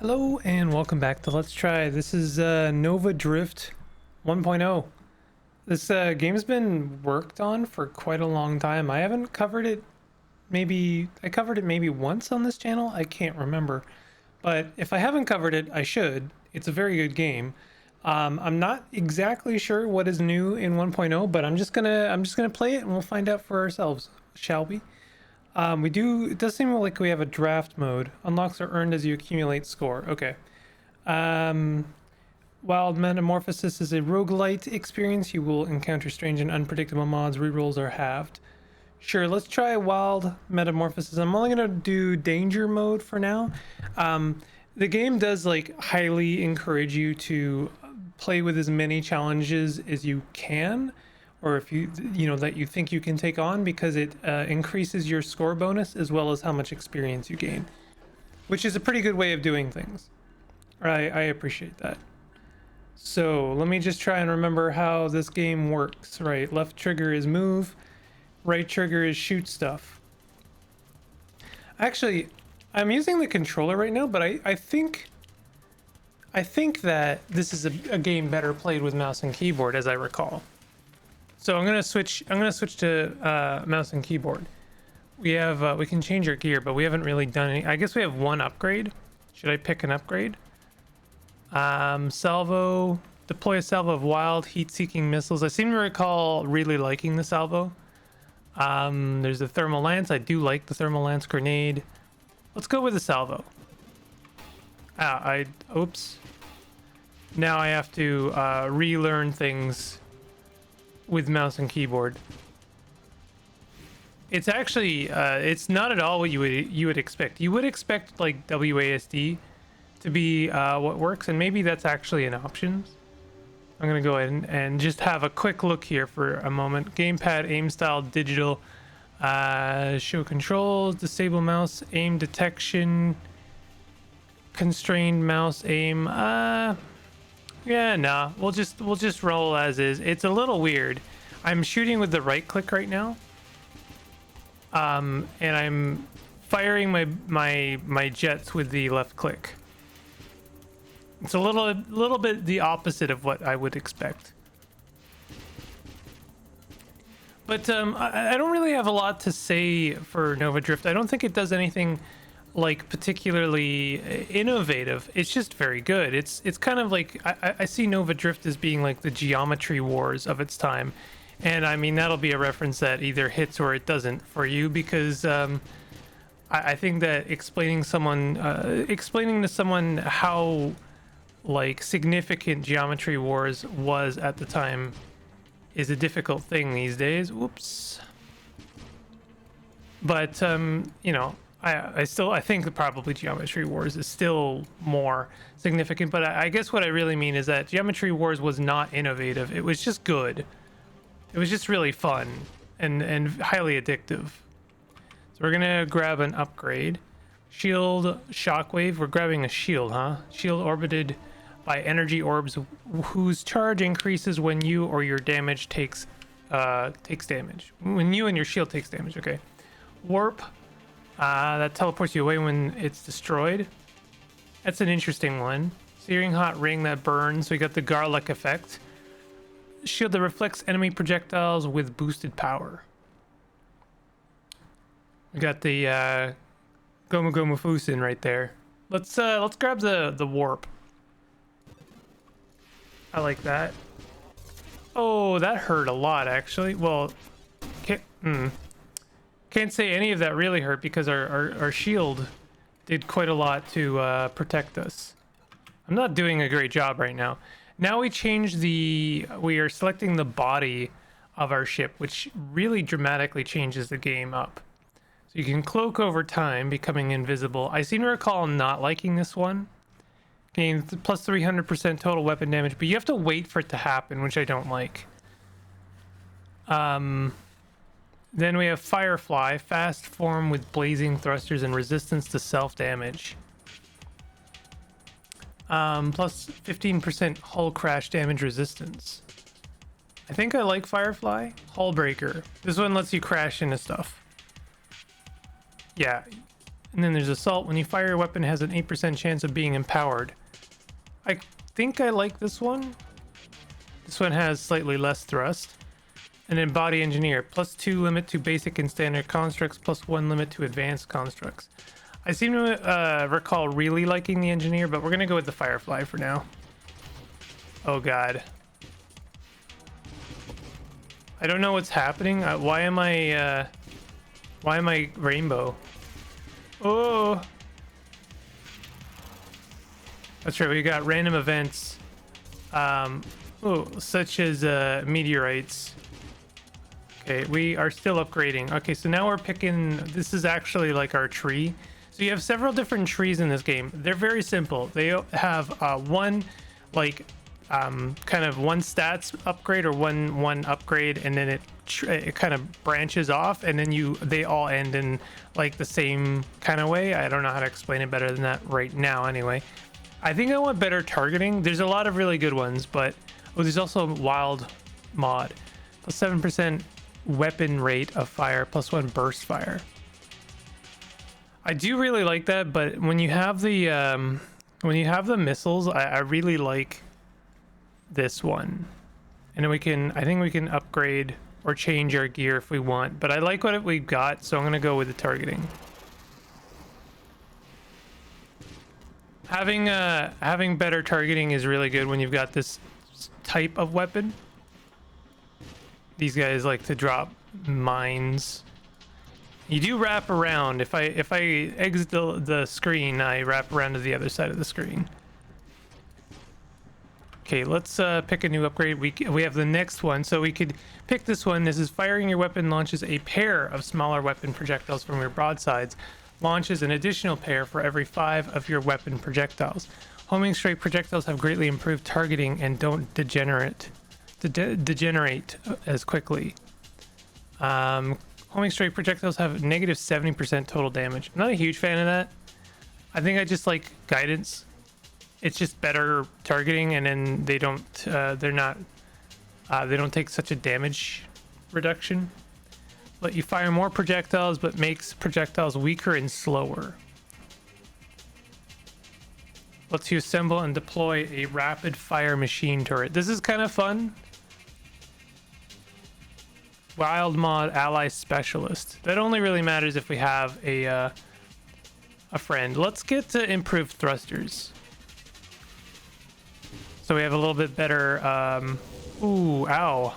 Hello and welcome back to Let's Try. This is Nova Drift 1.0. This game's been worked on for quite a long time. I haven't covered it. I covered it maybe once on this channel. I can't remember. But if I haven't covered it, I should. It's a very good game. I'm not exactly sure what is new in 1.0, but I'm just gonna play it and we'll find out for ourselves, shall we? It does seem like we have a draft mode. Unlocks are earned as you accumulate score. Okay. Wild Metamorphosis is a roguelite experience. You will encounter strange and unpredictable mods. Rerolls are halved. Sure, let's try Wild Metamorphosis. I'm only gonna do danger mode for now. The game does like highly encourage you to play with as many challenges as you can, or if you know that you think you can take on, because it increases your score bonus as well as how much experience you gain, which is a pretty good way of doing things. I appreciate that. So let me just try and remember how this game works. Right, left trigger is move, right trigger is shoot stuff. Actually, I'm using the controller right now, but I think that this is a game better played with mouse and keyboard, as I recall. So I'm gonna switch to mouse and keyboard. We can change our gear, but we haven't really done any. I guess we have one upgrade. Should I pick an upgrade? Salvo, deploy a salvo of wild heat-seeking missiles. I seem to recall really liking the salvo. There's the thermal lance. I do like the thermal lance grenade. Let's go with the salvo. Oops. Now I have to relearn things with mouse and keyboard. It's actually it's not at all what you would expect. You would expect like WASD to be what works, and maybe that's actually an option. I'm gonna go ahead and just have a quick look here for a moment. Gamepad, aim style, digital, show controls, disable mouse, aim detection, constrained mouse aim. Yeah, nah, we'll just roll as is. It's a little weird. I'm shooting with the right click right now. And I'm firing my jets with the left click. It's a little bit the opposite of what I would expect. But I don't really have a lot to say for Nova Drift. I don't think it does anything like particularly innovative. It's just very good. It's kind of like I see Nova Drift as being like the Geometry Wars of its time, and I mean that'll be a reference that either hits or it doesn't for you, because I think that explaining to someone how like significant Geometry Wars was at the time is a difficult thing these days. Whoops. But you know, I think that probably Geometry Wars is still more significant, but I guess what I really mean is that Geometry Wars was not innovative. It was just good. It was just really fun and highly addictive. So we're gonna grab an upgrade. Shield Shockwave. We're grabbing a shield, huh? Shield orbited by energy orbs whose charge increases when you or your damage takes damage. When you and your shield takes damage, okay. Warp. That teleports you away when it's destroyed. That's an interesting one. Searing hot ring that burns. We got the garlic effect. Shield that reflects enemy projectiles with boosted power. We got the Gomu Gomu Fusin right there. Let's grab the warp. I like that. Oh, that hurt a lot actually. Well, can't say any of that really hurt, because our shield did quite a lot to protect us. I'm not doing a great job right now. Now we are selecting the body of our ship, which really dramatically changes the game up. So you can cloak over time, becoming invisible. I seem to recall not liking this one. Gain plus 300% total weapon damage, but you have to wait for it to happen, which I don't like. Then we have Firefly, fast form with blazing thrusters and resistance to self-damage. Plus 15% hull crash damage resistance. I think I like Firefly. Hull Breaker. This one lets you crash into stuff. Yeah. And then there's assault. When you fire your weapon, it has an 8% chance of being empowered. I think I like this one. This one has slightly less thrust. And then body engineer, +2 limit to basic and standard constructs, +1 limit to advanced constructs. I seem to recall really liking the engineer, but we're gonna go with the firefly for now. Oh god. I don't know what's happening. Why am I rainbow? Oh, that's right. We got random events, such as meteorites. Okay, we are still upgrading. Okay, so now we're picking. This is actually like our tree. So you have several different trees in this game. They're very simple. They have one like kind of one stats upgrade or one upgrade, and then it kind of branches off, and then they all end in like the same kind of way. I don't know how to explain it better than that right now. Anyway, I think I want better targeting. There's a lot of really good ones, but there's also a wild mod, +7% weapon rate of fire, +1 burst fire. I do really like that, but when you have the missiles, I really like this one. And then I think we can upgrade or change our gear if we want, but I like what we've got, so I'm gonna go with the targeting. Having better targeting is really good when you've got this type of weapon. These guys like to drop mines. You do wrap around. If I exit the screen, I wrap around to the other side of the screen. Okay, let's pick a new upgrade. We have the next one, so we could pick this one. This is firing your weapon launches a pair of smaller weapon projectiles from your broadsides. Launches an additional pair for every 5 of your weapon projectiles. Homing strike projectiles have greatly improved targeting and don't degenerate as quickly. Homing strike projectiles have negative 70% total damage. I'm not a huge fan of that. I think I just like guidance. It's just better targeting, and then they don't take such a damage reduction. Let you fire more projectiles, but makes projectiles weaker and slower. Lets you assemble and deploy a rapid fire machine turret. This is kind of fun. Wild mod ally specialist. That only really matters if we have a friend. Let's get to improved thrusters. So we have a little bit better. Ooh, ow.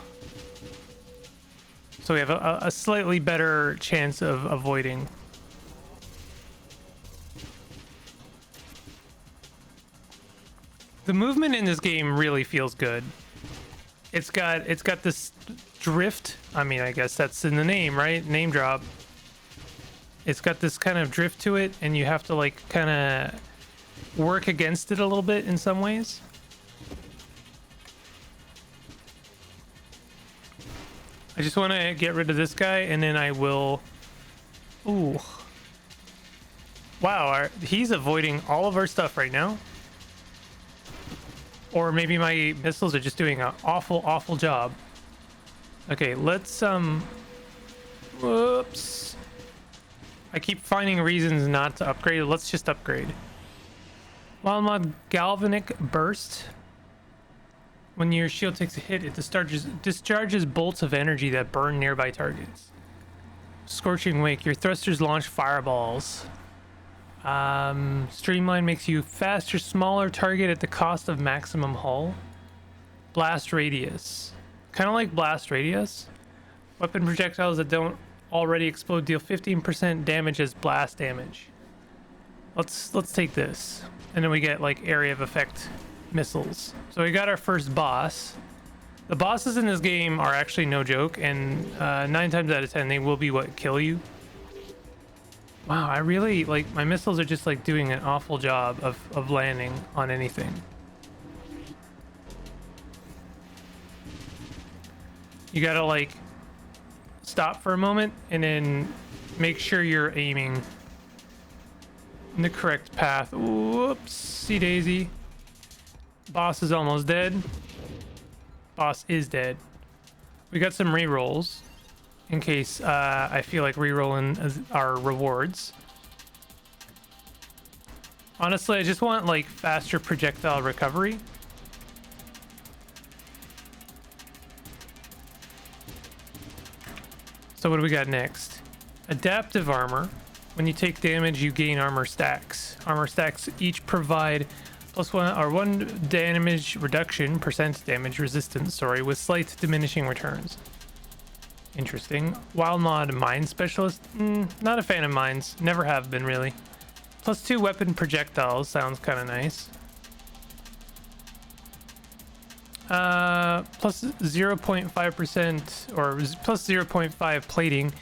So we have a slightly better chance of avoiding. The movement in this game really feels good. It's got this drift. I mean, I guess that's in the name, right? Name drop. It's got this kind of drift to it, and you have to like kind of work against it a little bit in some ways. I just want to get rid of this guy, and then I will. Ooh. Wow, he's avoiding all of our stuff right now. Or maybe my missiles are just doing an awful job. Okay, let's whoops. I keep finding reasons not to upgrade. Let's just upgrade. Wild mod galvanic burst. When your shield takes a hit, it discharges bolts of energy that burn nearby targets. Scorching wake. Your thrusters launch fireballs. Streamline makes you faster, smaller target at the cost of maximum hull. Blast radius. Kind of like blast radius. Weapon projectiles that don't already explode deal 15% damage as blast damage. Let's take this, and then we get like area of effect missiles. So we got our first boss. The bosses in this game are actually no joke, and 9 times out of 10 they will be what kill you. Wow, I really like my missiles are just like doing an awful job of landing on anything. You gotta like stop for a moment and then make sure you're aiming in the correct path. Whoopsie daisy. Boss is almost dead. Boss is dead. We got some re-rolls in case I feel like re-rolling our rewards. Honestly, I just want like faster projectile recovery. So what do we got next? Adaptive armor. When you take damage, you gain armor stacks. Armor stacks each provide +1 damage reduction, percent damage resistance, sorry, with slight diminishing returns. Interesting. While not a mine specialist, not a fan of mines. Never have been, really. +2 weapon projectiles sounds kind of nice. Plus 0.5% or plus 0.5 plating,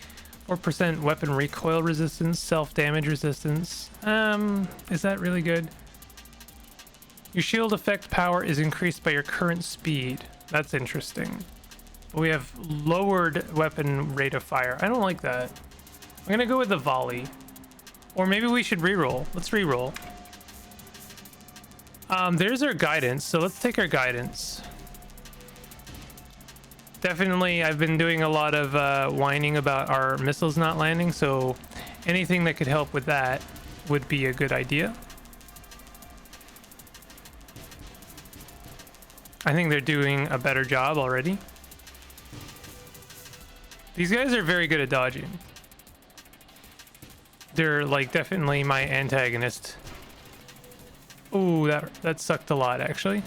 4% weapon recoil resistance, self-damage resistance. Is that really good? Your shield effect power is increased by your current speed. That's interesting. We have lowered weapon rate of fire. I don't like that. I'm gonna go with the volley. Or maybe we should reroll. Let's reroll. There's our guidance, so let's take our guidance. Definitely, I've been doing a lot of whining about our missiles not landing, so anything that could help with that would be a good idea. I think they're doing a better job already. These guys are very good at dodging. They're like definitely my antagonist. Ooh, that sucked a lot actually.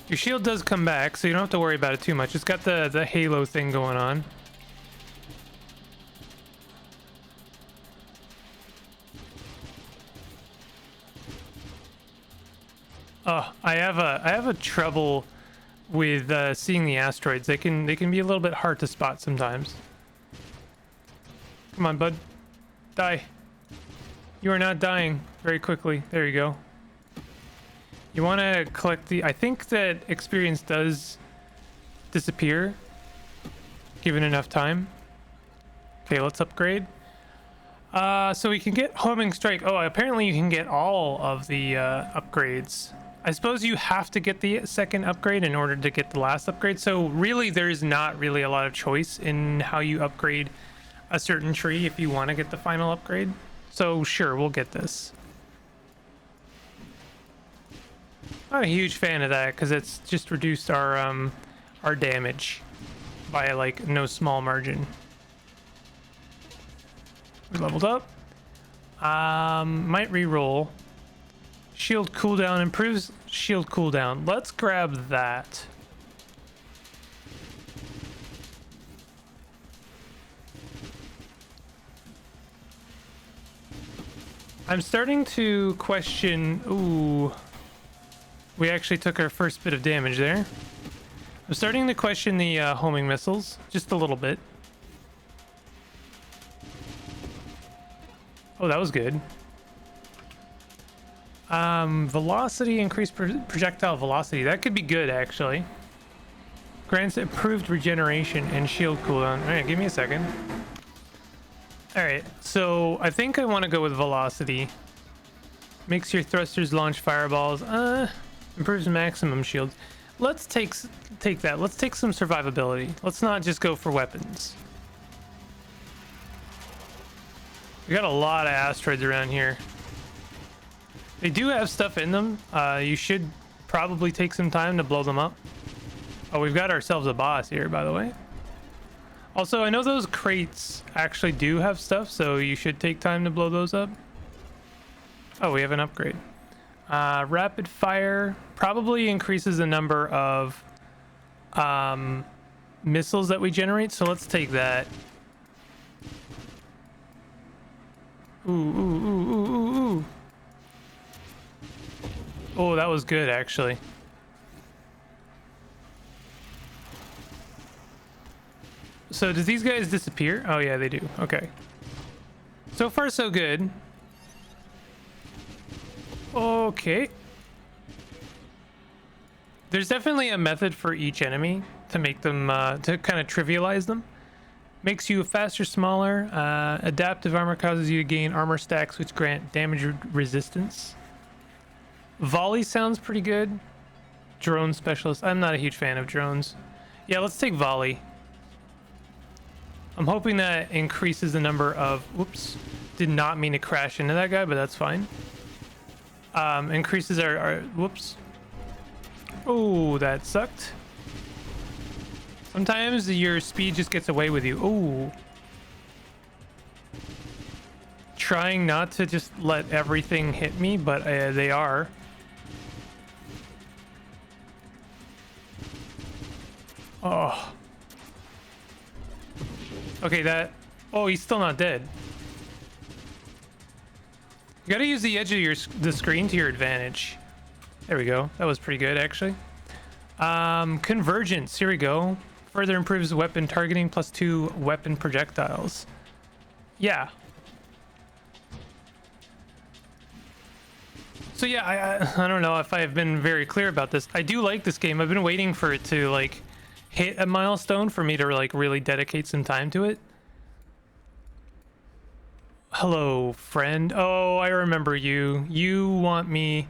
Your shield does come back, so you don't have to worry about it too much. It's got the halo thing going on. Oh, I have a trouble with seeing the asteroids. They can be a little bit hard to spot sometimes. Come on, bud. Die. You are not dying very quickly. There you go. You want to collect the... I think that experience does disappear given enough time. Okay, let's upgrade. So we can get homing strike. Oh, apparently you can get all of the upgrades. I suppose you have to get the second upgrade in order to get the last upgrade. So really, there's not really a lot of choice in how you upgrade a certain tree if you want to get the final upgrade. So sure, we'll get this. I'm a huge fan of that because it's just reduced our damage by like no small margin. We leveled up. Might reroll. Shield cooldown improves shield cooldown. Let's grab that. I'm starting to question... Ooh. We actually took our first bit of damage there. I'm starting to question the homing missiles. Just a little bit. Oh, that was good. Velocity, increased projectile velocity. That could be good, actually. Grants improved regeneration and shield cooldown. All right, give me a second. All right, so I think I want to go with velocity. Makes your thrusters launch fireballs. Improves maximum shield. Let's take that. Let's take some survivability. Let's not just go for weapons. We got a lot of asteroids around here. They do have stuff in them. You should probably take some time to blow them up. Oh, we've got ourselves a boss here, by the way. Also, I know those crates actually do have stuff, so you should take time to blow those up. Oh, we have an upgrade. Rapid fire probably increases the number of missiles that we generate, so let's take that. Ooh, ooh, ooh, ooh, ooh, ooh. Oh, that was good, actually. So, does these guys disappear? Oh, yeah, they do. Okay. So far, so good. Okay. There's definitely a method for each enemy to make them, to kind of trivialize them. Makes you faster, smaller. Adaptive armor causes you to gain armor stacks which grant damage resistance. Volley sounds pretty good. Drone specialist. I'm not a huge fan of drones. Yeah, let's take volley. I'm hoping that increases the number of, whoops, did not mean to crash into that guy, but that's fine. Increases our whoops. Oh, that sucked. Sometimes your speed just gets away with you. Oh. Trying not to just let everything hit me, but they are. Oh. Okay, that... Oh, he's still not dead. You gotta use the edge of the screen to your advantage. There we go. That was pretty good, actually. Convergence. Here we go. Further improves weapon targeting plus 2 weapon projectiles. Yeah. So yeah, I don't know if I've been very clear about this. I do like this game. I've been waiting for it to like hit a milestone for me to like really dedicate some time to it. Hello, friend. Oh, I remember you. You want me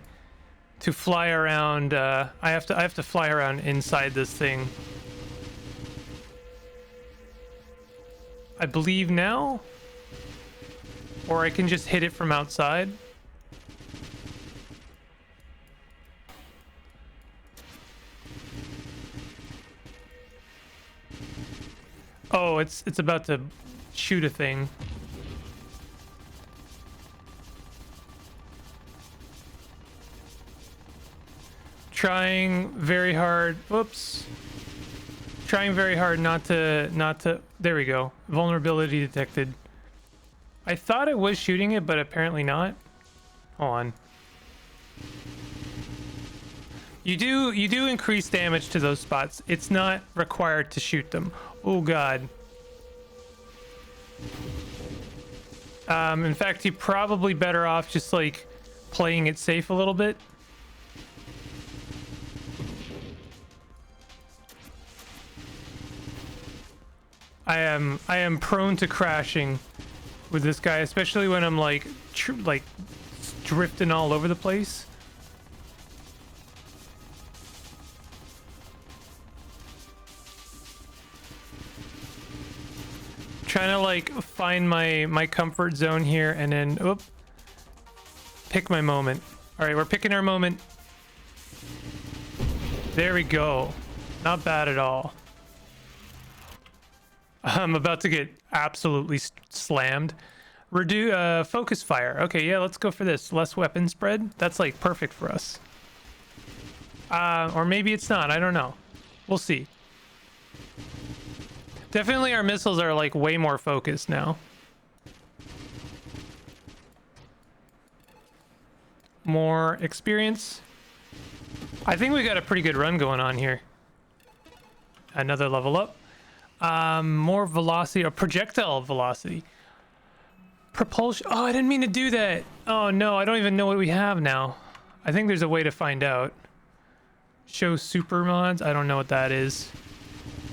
to fly around. I have to fly around inside this thing. I believe now, or I can just hit it from outside. Oh, it's about to shoot a thing. Trying very hard. Whoops. Trying very hard not to. There we go. Vulnerability detected. I thought it was shooting it, but apparently not. Hold on. You do increase damage to those spots. It's not required to shoot them. Oh god. In fact, you're probably better off just like playing it safe a little bit. I am prone to crashing with this guy, especially when I'm like drifting all over the place. Trying to like find my comfort zone here and then pick my moment. All right, we're picking our moment. There we go. Not bad at all. I'm about to get absolutely slammed. Focus fire. Okay, yeah, let's go for this. Less weapon spread. That's like perfect for us. Or maybe it's not. I don't know. We'll see. Definitely our missiles are like way more focused now. More experience. I think we got a pretty good run going on here. Another level up. More velocity or projectile velocity. Propulsion. Oh, I didn't mean to do that. Oh no, I don't even know what we have now. I think there's a way to find out. Show super mods. I don't know what that is.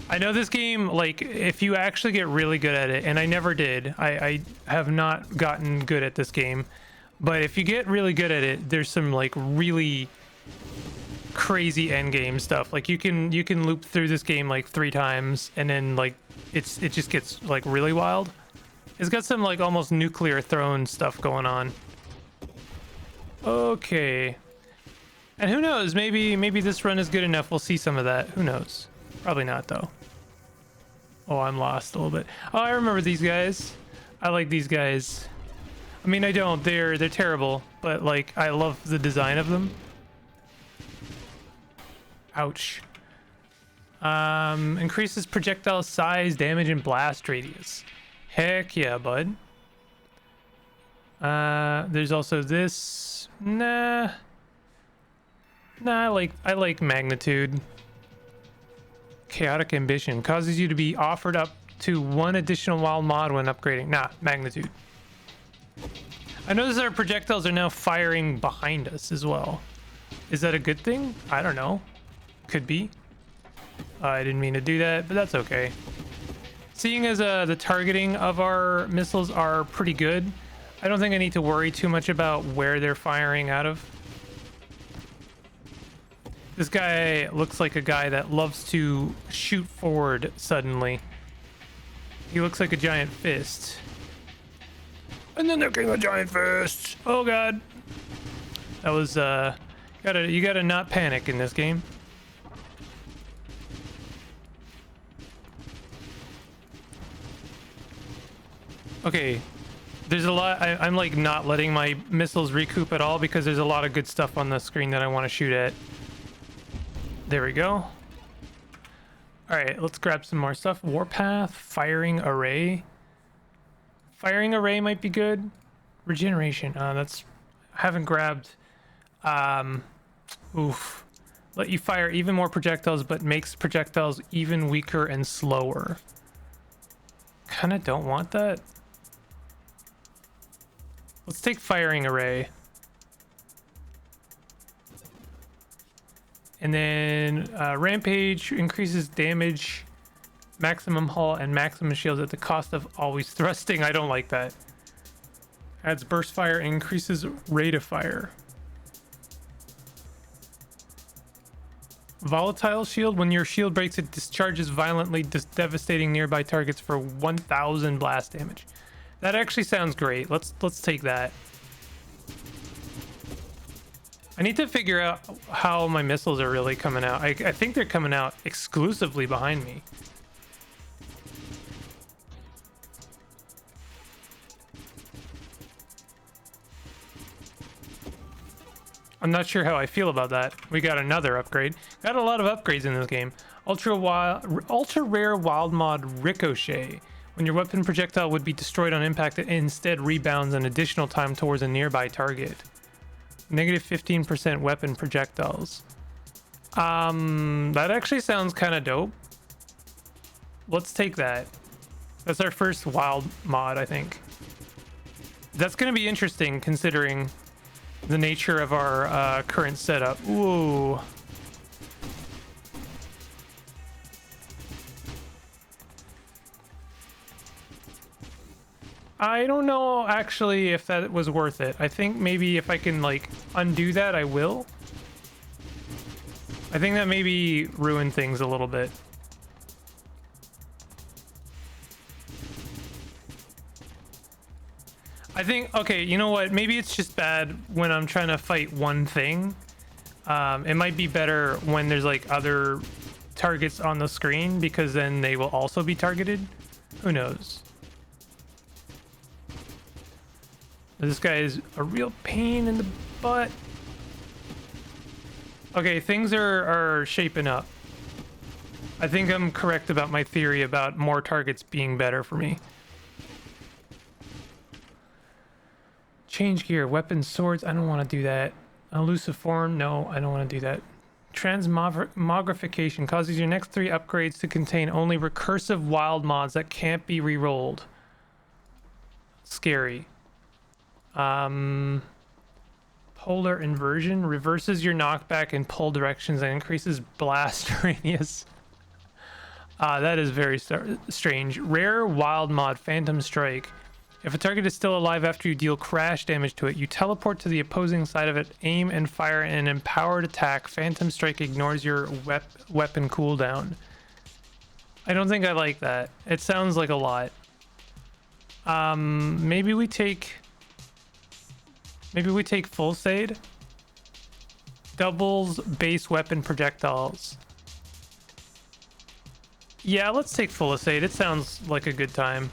I know this game, like, if you actually get really good at it, and I never did. I have not gotten good at this game. But if you get really good at it, there's some like really crazy end game stuff. Like you can loop through this game like 3 times and then like it just gets like really wild. It's got some like almost nuclear throne stuff going on. Okay. And who knows, maybe this run is good enough. We'll see some of that. Who knows? Probably not though. Oh, I'm lost a little bit. Oh, I remember these guys. I like these guys. I mean, I don't. They're terrible, but like I love the design of them. Ouch. Increases projectile size, damage, and blast radius. Heck yeah, bud. There's also this. Nah, I like magnitude. Chaotic ambition causes you to be offered up to 1 additional wild mod when upgrading. Nah, magnitude. I notice our projectiles are now firing behind us as well. Is that a good thing? I don't know. Could be. I didn't mean to do that, but that's okay. Seeing as the targeting of our missiles are pretty good, I don't think I need to worry too much about where they're firing out of. This guy looks like a guy that loves to shoot forward suddenly. He looks like a giant fist. And then there came a giant fist. Oh god. That was you gotta not panic in this game. Okay. There's a lot. I'm like not letting my missiles recoup at all because there's a lot of good stuff on the screen that I want to shoot at. There we go. All right, let's grab some more stuff. Warpath, firing array. Firing array might be good. Regeneration. That's I haven't grabbed. Oof. Let you fire even more projectiles, but makes projectiles even weaker and slower. Kind of don't want that. Let's take firing array. And then rampage increases damage, maximum hull, and maximum shields at the cost of always thrusting. I don't like that. Adds burst fire and increases rate of fire. Volatile shield. When your shield breaks, it discharges violently, devastating nearby targets for 1,000 blast damage. That actually sounds great. Let's take that. I need to figure out how my missiles are really coming out. I think they're coming out exclusively behind me. I'm not sure how I feel about that. We got another upgrade. Got a lot of upgrades in this game. Ultra rare wild mod Ricochet. When your weapon projectile would be destroyed on impact, it instead rebounds an additional time towards a nearby target. Negative 15% weapon projectiles. That actually sounds kind of dope. Let's take that. That's our first wild mod, I think. That's going to be interesting considering the nature of our current setup. Ooh. I don't know actually if that was worth it. I think maybe if I can like undo that, I will. I think that maybe ruined things a little bit. I think, okay, you know what? Maybe it's just bad when I'm trying to fight one thing. It might be better when there's like other targets on the screen because then they will also be targeted. Who knows? This guy is a real pain in the butt. Okay, things are shaping up. I think I'm correct about my theory about more targets being better for me. Change gear, weapons, swords. I don't want to do that. Elusive form. No, I don't want to do that. Transmogrification causes your next 3 upgrades to contain only recursive wild mods that can't be re-rolled. Scary. Polar inversion reverses your knockback in pull directions and increases blast radius. That is very strange. Rare wild mod Phantom Strike. If a target is still alive after you deal crash damage to it, you teleport to the opposing side of it, aim and fire an empowered attack. Phantom Strike ignores your weapon cooldown. I don't think I like that. It sounds like a lot. Maybe we take full sade. Doubles base weapon projectiles. Yeah, let's take full sade. It sounds like a good time.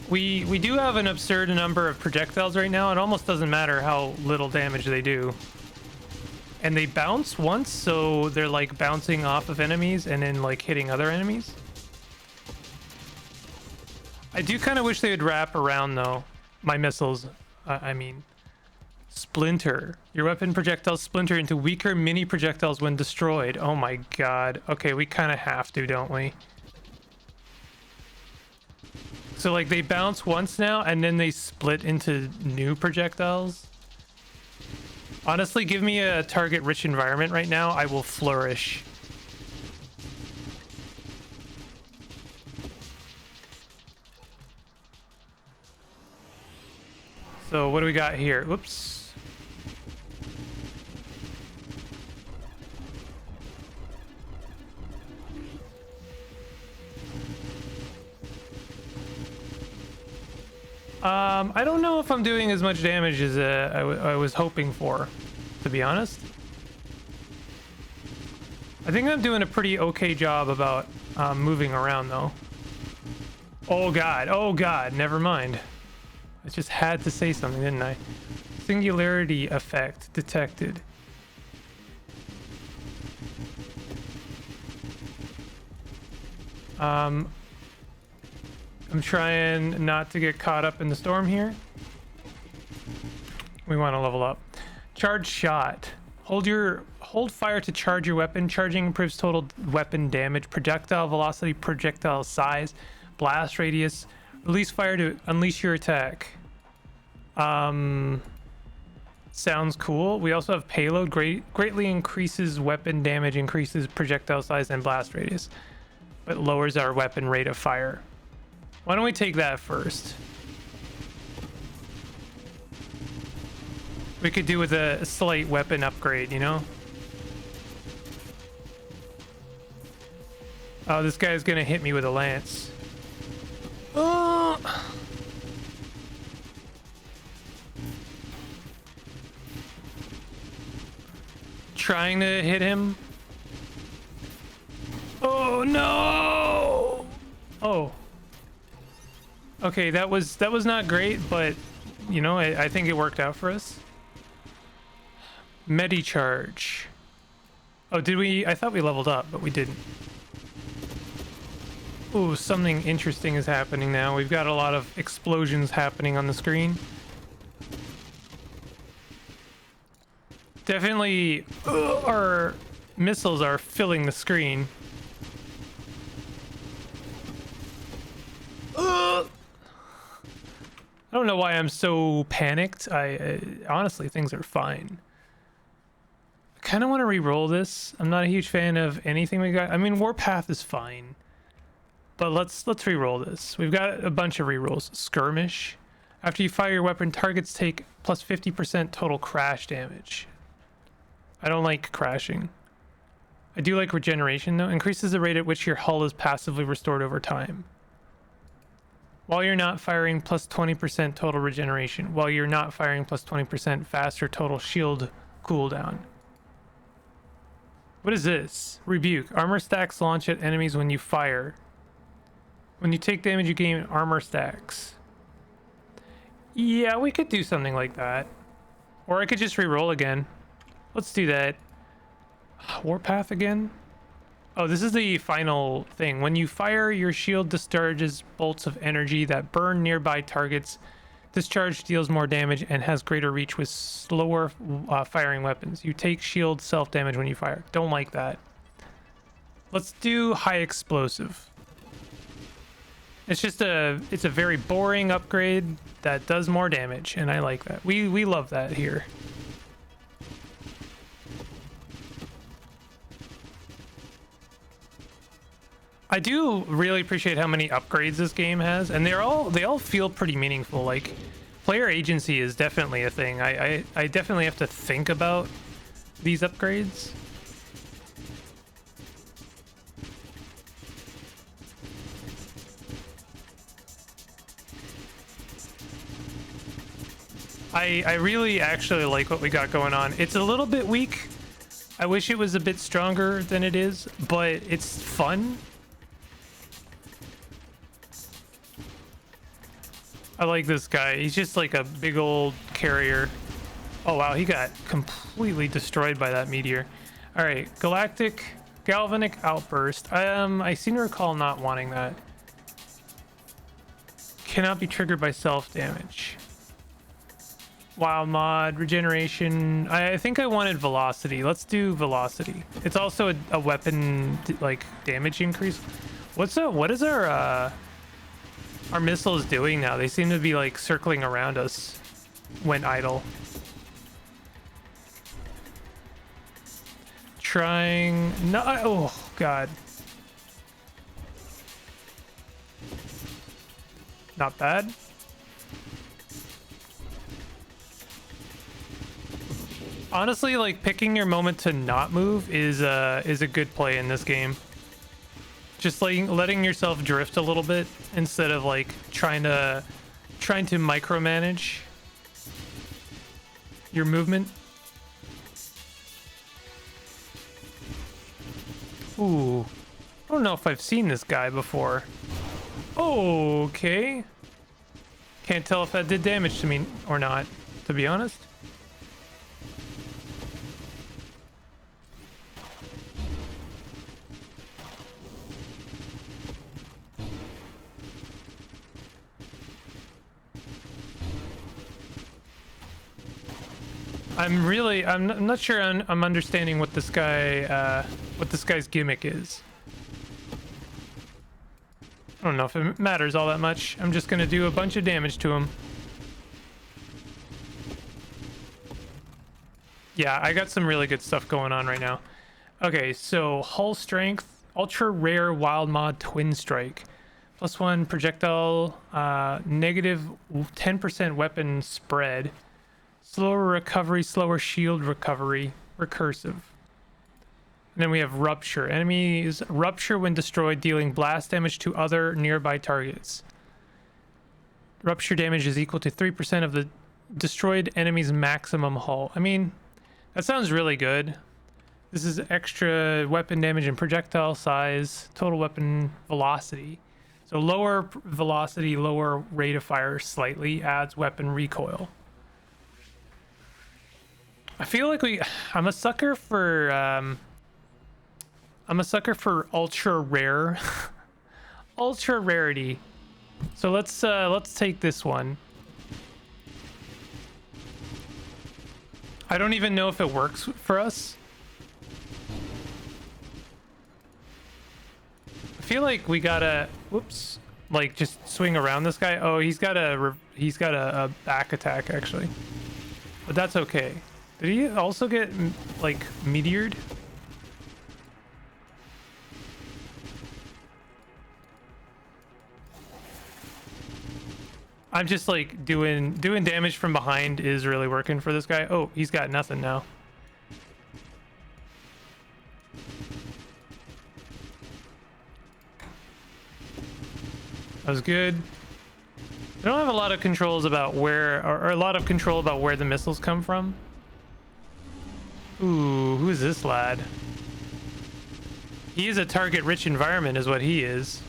We do have an absurd number of projectiles right now. It almost doesn't matter how little damage they do. And they bounce once, so they're like bouncing off of enemies and then like hitting other enemies. I do kind of wish they would wrap around though. My missiles, I mean. Splinter. Your weapon projectiles splinter into weaker mini projectiles when destroyed. Oh my god. Okay, we kind of have to, don't we? So like they bounce once now and then they split into new projectiles. Honestly, give me a target rich environment right now. I will flourish. So what do we got here? Whoops. I don't know if I'm doing as much damage as I was hoping for, to be honest. I think I'm doing a pretty okay job about moving around, though. Oh god, never mind. I just had to say something, didn't I? Singularity effect detected. I'm trying not to get caught up in the storm here. We want to level up. Charge shot. Hold fire to charge your weapon. Charging improves total weapon damage, projectile velocity, projectile size, blast radius. Release fire to unleash your attack. Sounds cool. We also have payload. Greatly increases weapon damage, increases projectile size and blast radius, but lowers our weapon rate of fire. Why don't we take that first? We could do with a slight weapon upgrade, you know? Oh, this guy's gonna hit me with a lance. Oh! Trying to hit him. Oh no! Oh. Okay, that was not great, but you know, I think it worked out for us. Medi-charge. Oh, did we? I thought we leveled up, but we didn't. Ooh, something interesting is happening now. We've got a lot of explosions happening on the screen. Definitely, our missiles are filling the screen. I don't know why I'm so panicked. I honestly, things are fine. I kind of want to re-roll this. I'm not a huge fan of anything we got. I mean, Warpath is fine, but let's re-roll this. We've got a bunch of re-rolls. Skirmish. After you fire your weapon, targets take plus 50% total crash damage. I don't like crashing. I do like regeneration though. Increases the rate at which your hull is passively restored over time. While you're not firing, plus 20% total regeneration. While you're not firing, plus 20% faster total shield cooldown. What is this? Rebuke. Armor stacks launch at enemies when you fire. When you take damage, you gain armor stacks. Yeah, we could do something like that. Or I could just re-roll again. Let's do that. Warpath again? Oh, this is the final thing. When you fire, your shield discharges bolts of energy that burn nearby targets. Discharge deals more damage and has greater reach with slower firing weapons. You take shield self-damage when you fire. Don't like that. Let's do high explosive. It's just it's a very boring upgrade that does more damage, and I like that. We love that here. I do really appreciate how many upgrades this game has, and they all feel pretty meaningful. Like, player agency is definitely a thing. I definitely have to think about these upgrades. I really actually like what we got going on. It's a little bit weak. I wish it was a bit stronger than it is, but it's fun. I like this guy. He's just like a big old carrier. Oh wow, he got completely destroyed by that meteor. All right, galvanic outburst. I seem to recall not wanting that. Cannot be triggered by self-damage. Wild mod, regeneration. I think I wanted velocity. Let's do velocity. It's also a weapon like damage increase. What is our missiles doing now? They seem to be like circling around us when idle. Trying. No. Oh god. Not bad. Honestly, like picking your moment to not move is a good play in this game. Just like letting yourself drift a little bit instead of like trying to trying to micromanage your movement. Ooh, I don't know if I've seen this guy before. Okay. Can't tell if that did damage to me or not, to be honest. I'm not sure I'm understanding what this guy's gimmick is. I don't know if it matters all that much. I'm just gonna do a bunch of damage to him. Yeah, I got some really good stuff going on right now. Okay, so hull strength, ultra rare wild mod twin strike. +1 projectile, negative 10% weapon spread. Slower recovery, slower shield recovery, recursive. And then we have Rupture. Enemies rupture when destroyed, dealing blast damage to other nearby targets. Rupture damage is equal to 3% of the destroyed enemy's maximum hull. I mean, that sounds really good. This is extra weapon damage and projectile size, total weapon velocity. So lower velocity, lower rate of fire slightly adds weapon recoil. I feel like I'm a sucker for ultra rare ultra rarity. So let's take this one. I don't even know if it works for us. I feel like we gotta like just swing around this guy. Oh, he's got a back attack actually, but that's okay. Did he also get like meteored? I'm just like doing damage from behind is really working for this guy. Oh, he's got nothing now. That was good. I don't have a lot of controls about where, or a lot of control about where the missiles come from. Ooh, who's this lad? He is a target-rich environment is what he is.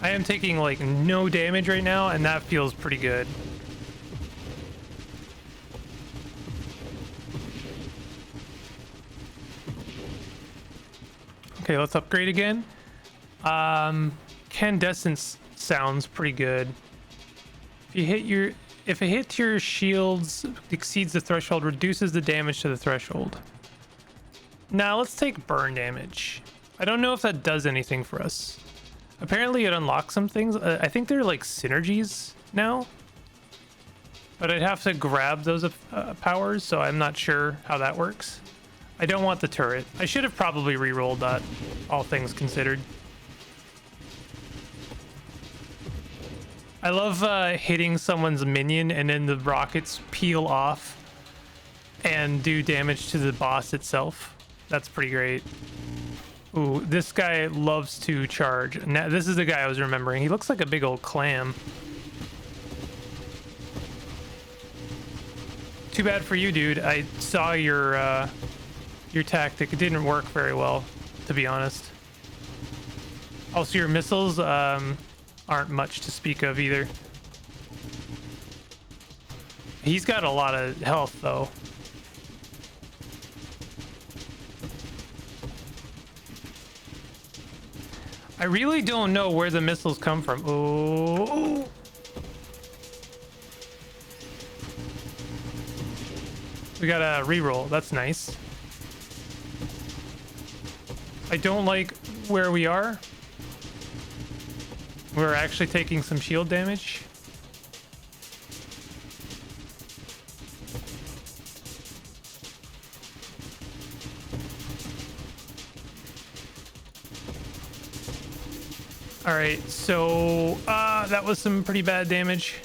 I am taking like no damage right now, and that feels pretty good. Okay, let's upgrade again. Candescence sounds pretty good. If it hits your shields, exceeds the threshold, reduces the damage to the threshold. Now let's take burn damage. I don't know if that does anything for us. Apparently it unlocks some things. I think they're like synergies now, but I'd have to grab those powers, so I'm not sure how that works. I don't want the turret. I should have probably re-rolled that, all things considered. I love hitting someone's minion and then the rockets peel off and do damage to the boss itself. That's pretty great. Ooh, this guy loves to charge. Now, this is the guy I was remembering. He looks like a big old clam. Too bad for you, dude. I saw your tactic. It didn't work very well, to be honest. Also, your missiles aren't much to speak of either. He's got a lot of health, though. I really don't know where the missiles come from. Oh. We got a reroll. That's nice. I don't like where we are. We're actually taking some shield damage. All right, so that was some pretty bad damage.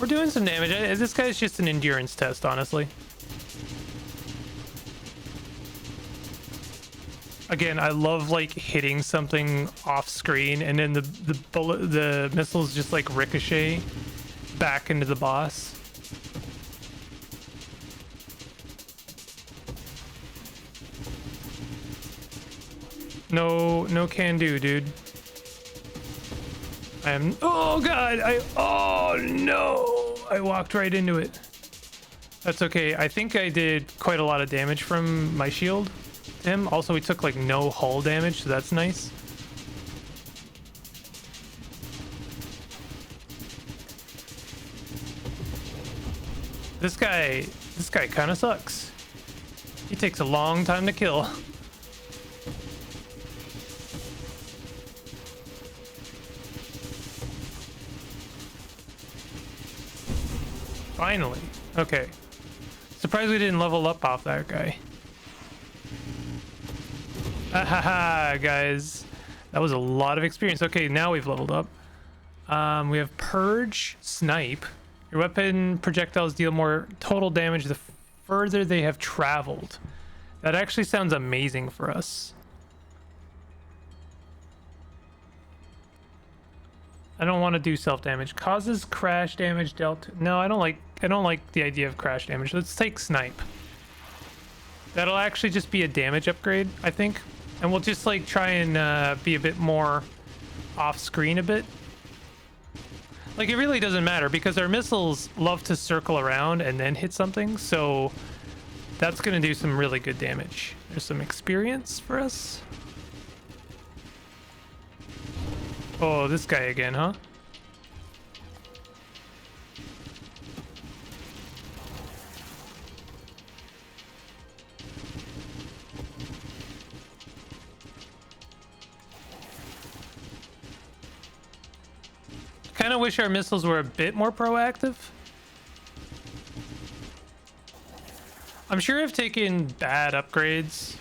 We're doing some damage. This guy's just an endurance test, honestly. Again, I love like hitting something off screen and then the missiles just like ricochet back into the boss. No can do, dude. Oh god, oh no, I walked right into it. That's okay. I think I did quite a lot of damage from my shield to him. Also, he took like no hull damage, so that's nice. This guy kind of sucks. He takes a long time to kill. Finally. Okay. Surprised we didn't level up off that guy. Ahaha, guys. That was a lot of experience. Okay, now we've leveled up. We have Purge, Snipe. Your weapon projectiles deal more total damage the further they have traveled. That actually sounds amazing for us. I don't want to do self-damage. Causes crash damage dealt. No, I don't like the idea of crash damage. Let's take Snipe. That'll actually just be a damage upgrade, I think. And we'll just like try and be a bit more off-screen a bit. Like, it really doesn't matter because our missiles love to circle around and then hit something. So that's going to do some really good damage. There's some experience for us. Oh, this guy again, huh? Kind of wish our missiles were a bit more proactive. I'm sure I've taken bad upgrades,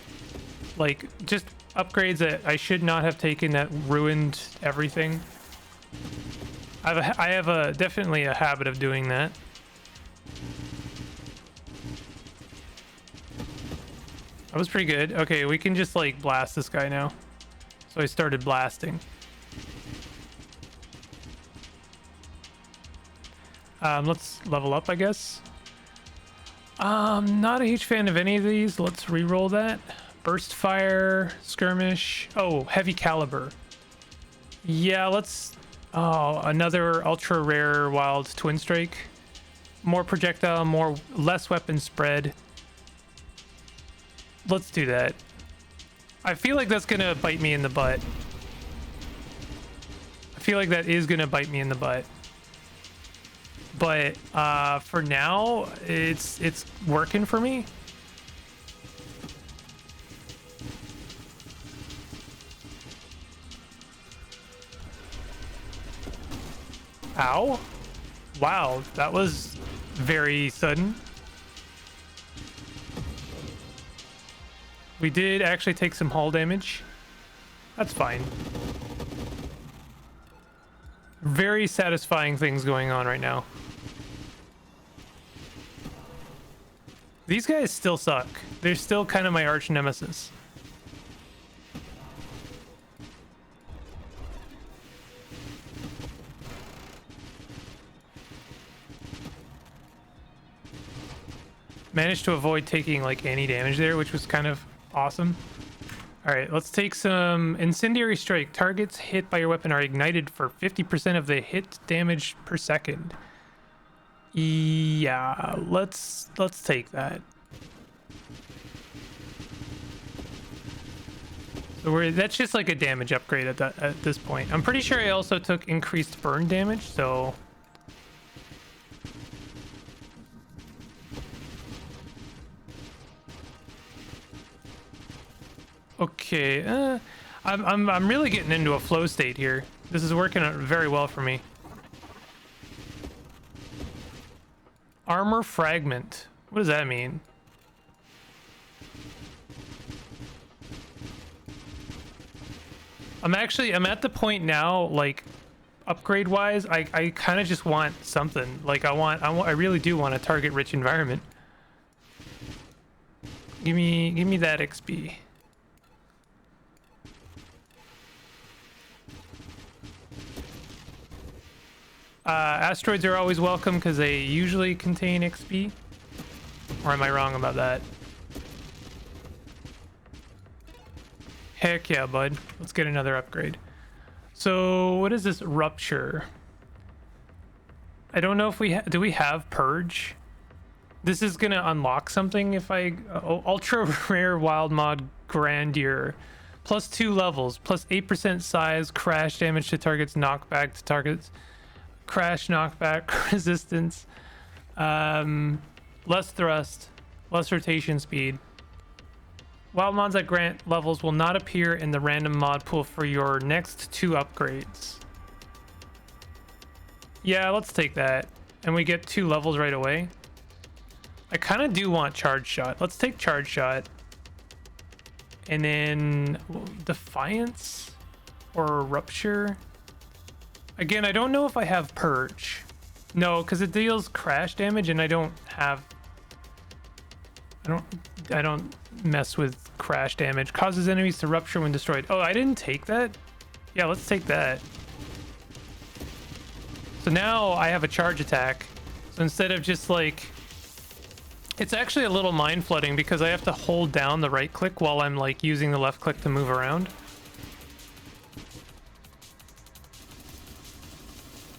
like just upgrades that I should not have taken that ruined everything. I have a definitely a habit of doing that. That was pretty good. Okay, we can just like blast this guy now. So I started blasting. Let's level up, I guess. Not a huge fan of any of these. Let's re-roll that. Burst fire, skirmish. Oh, heavy caliber. Yeah, let's... Oh, another ultra rare wild twin strike. More projectile, less weapon spread. Let's do that. I feel like that's gonna bite me in the butt. I feel like that is gonna bite me in the butt. But for now, it's working for me. Ow. Wow, that was very sudden. We did actually take some hull damage. That's fine. Very satisfying things going on right now. These guys still suck. They're still kind of my arch nemesis. Managed to avoid taking like any damage there, which was kind of awesome. All right, let's take some incendiary strike. Targets hit by your weapon are ignited for 50% of the hit damage per second. Yeah, let's take that. So that's just like a damage upgrade at this point. I'm pretty sure I also took increased burn damage, so okay. I'm really getting into a flow state here. This is working out very well for me. Armor fragment. What does that mean? I'm at the point now, like, upgrade wise, I kind of just want something. Like I really do want a target rich environment. Give me that XP. Asteroids are always welcome because they usually contain XP. Or am I wrong about that? Heck yeah, bud. Let's get another upgrade. So what is this rupture? I don't know if do we have purge? This is gonna unlock something if I ultra rare wild mod grandeur, plus 2 levels, plus 8% size, crash damage to targets, knockback to targets, crash knockback resistance, less thrust, less rotation speed. Wild mods at grant levels will not appear in the random mod pool for your next 2 upgrades. Yeah, let's take that. And we get 2 levels right away. I kind of do want charge shot. Let's take charge shot. And then defiance or rupture. Again, I don't know if I have purge. No, because it deals crash damage and I don't mess with crash damage. Causes enemies to rupture when destroyed. Oh, I didn't take that? Yeah, let's take that. So now I have a charge attack. So instead of just like... It's actually a little mind flooding because I have to hold down the right click while I'm like using the left click to move around.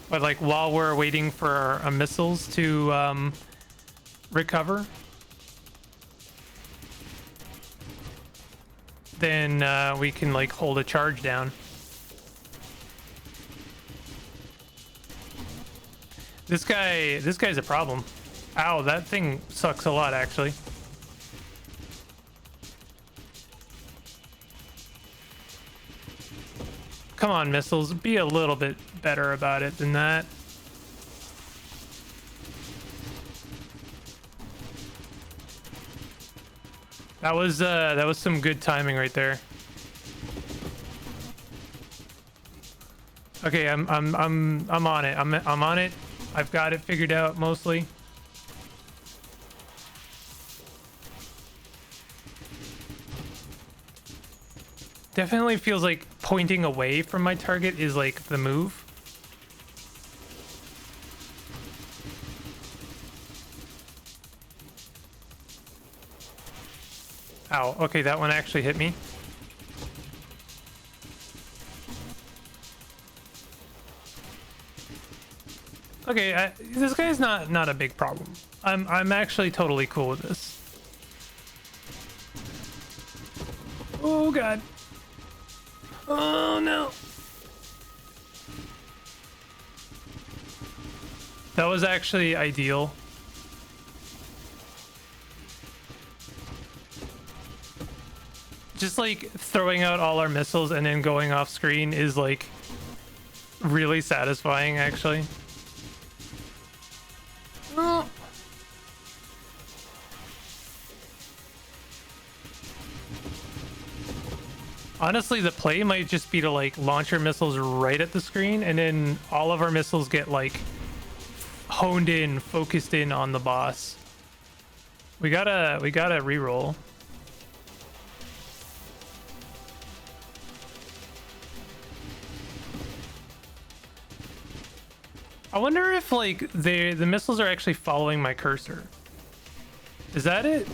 But like while we're waiting for our missiles to recover, then we can like hold a charge down. This guy's a problem. Ow, that thing sucks a lot actually. Come on, missiles, be a little bit better about it than that. That was some good timing right there. Okay, I'm on it. I'm on it. I've got it figured out mostly. Definitely feels like pointing away from my target is like the move. Ow, okay, that one actually hit me. Okay, this guy's not a big problem. I'm actually totally cool with this. Oh god. Oh no. That was actually ideal. Just like throwing out all our missiles and then going off screen is like really satisfying actually. Oh. Honestly, the play might just be to like launch our missiles right at the screen and then all of our missiles get like honed in, focused in on the boss. We gotta reroll. I wonder if like the missiles are actually following my cursor. Is that it?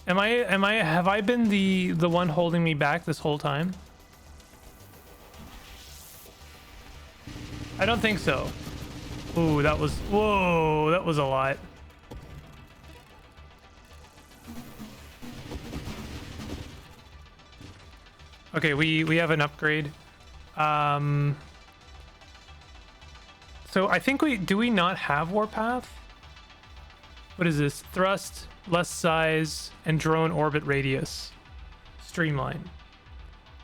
Have I been the one holding me back this whole time? I don't think so. Ooh, that was, whoa, that was a lot. Okay, we have an upgrade. So I think do we not have Warpath? What is this? Thrust, less size, and drone orbit radius. Streamline.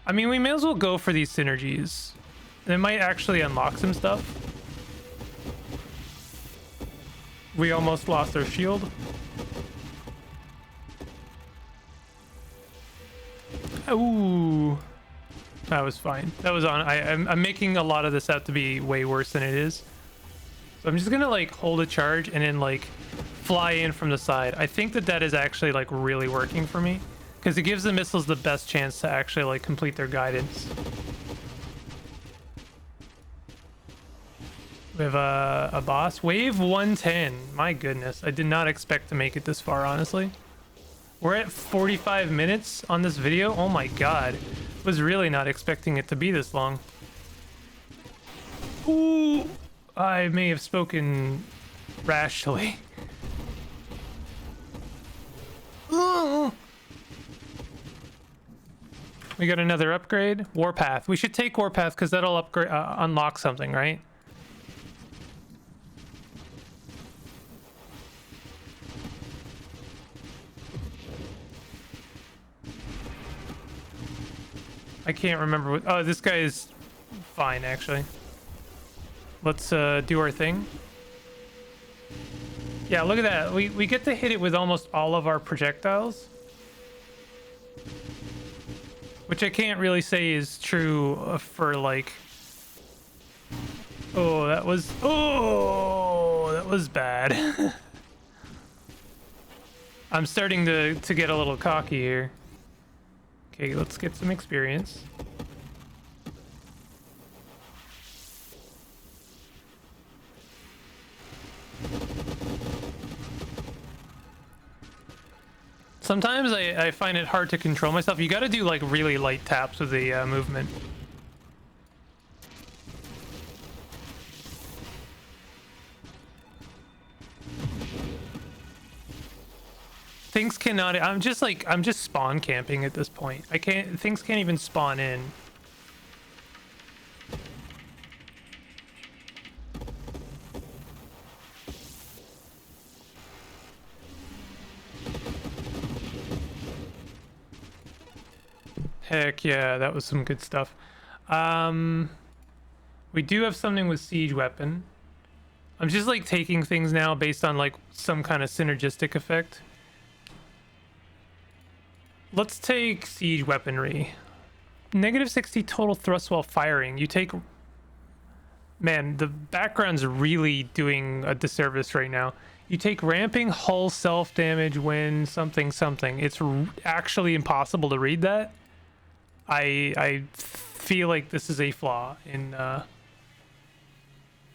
I mean, we may as well go for these synergies. It might actually unlock some stuff. We almost lost our shield. Ooh. That was fine. That was on. I'm making a lot of this out to be way worse than it is. So I'm just gonna like hold a charge and then like fly in from the side. I think that that is actually like really working for me because it gives the missiles the best chance to actually like complete their guidance. We have a boss. Wave 110. My goodness. I did not expect to make it this far, honestly. We're at 45 minutes on this video. Oh my god. Was really not expecting it to be this long. Ooh. I may have spoken rashly. Ooh. We got another upgrade. Warpath. We should take Warpath because that'll upgrade, unlock something, right? I can't remember what... Oh, this guy is fine, actually. Let's do our thing. Yeah, look at that. We get to hit it with almost all of our projectiles. Which I can't really say is true for, like... Oh, that was... Oh, that was bad. I'm starting to get a little cocky here. Okay, let's get some experience. Sometimes I find it hard to control myself. You gotta do like really light taps with the movement. Things cannot... I'm just spawn camping at this point. Things can't even spawn in. Heck yeah, that was some good stuff. We do have something with siege weapon. I'm just like taking things now based on like some kind of synergistic effect. Let's take siege weaponry. -60 total thrust while firing. You take... Man, the background's really doing a disservice right now. You take ramping hull self damage when something something. It's actually impossible to read that. I feel like this is a flaw in...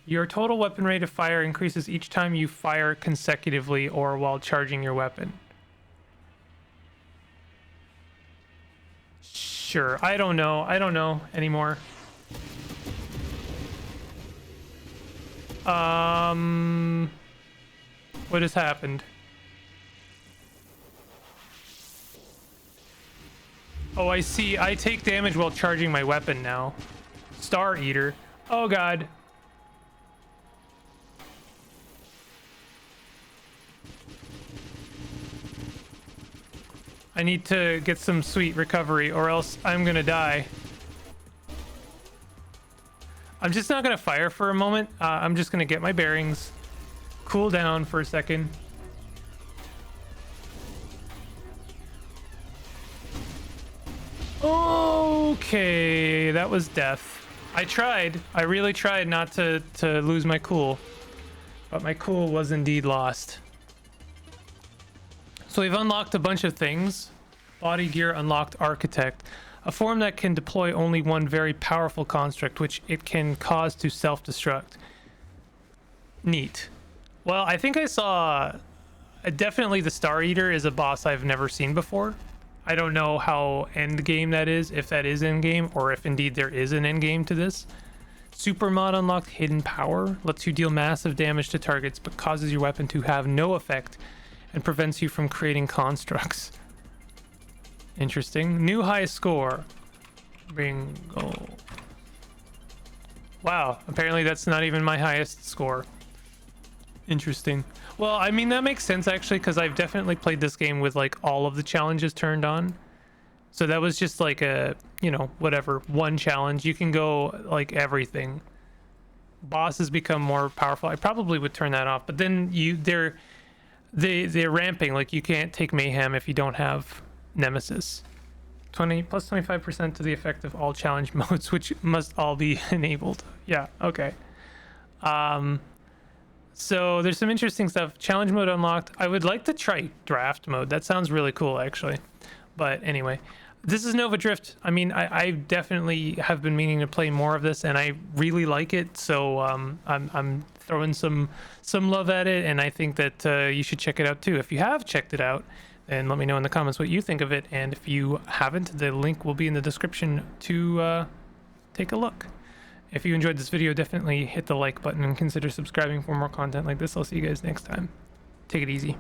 Your total weapon rate of fire increases each time you fire consecutively or while charging your weapon. Sure, I don't know anymore. What has happened? Oh, I see. I take damage while charging my weapon now. Star Eater. Oh god. I need to get some sweet recovery or else I'm gonna die. I'm just not gonna fire for a moment. I'm just gonna get my bearings, cool down for a second. Okay, that was death. I tried. I really tried not to lose my cool, but my cool was indeed lost. So we've unlocked a bunch of things. Body gear unlocked Architect, a form that can deploy only one very powerful construct, which it can cause to self-destruct. Neat. Well, I think I saw... definitely the Star Eater is a boss I've never seen before. I don't know how end game that is, if that is end game, or if indeed there is an end game to this. Super mod unlocked Hidden Power, lets you deal massive damage to targets, but causes your weapon to have no effect and prevents you from creating constructs. Interesting. New high score. Bingo. Wow, apparently that's not even my highest score. Interesting. Well, I mean, that makes sense actually, because I've definitely played this game with like all of the challenges turned on. So that was just like a, you know, whatever, one challenge. You can go like everything. Bosses become more powerful. I probably would turn that off, but then they're ramping. Like you can't take mayhem if you don't have nemesis. 20 plus 25% to the effect of all challenge modes, which must all be enabled. Yeah, okay. So there's some interesting stuff. Challenge mode unlocked. I would like to try draft mode. That sounds really cool, actually. But anyway, this is Nova Drift. I mean, I definitely have been meaning to play more of this, and I really like it. So I'm throwing some love at it, and I think that you should check it out too. If you have checked it out, then let me know in the comments what you think of it. And if you haven't, the link will be in the description to take a look. If you enjoyed this video, definitely hit the like button and consider subscribing for more content like this. I'll see you guys next time. Take it easy.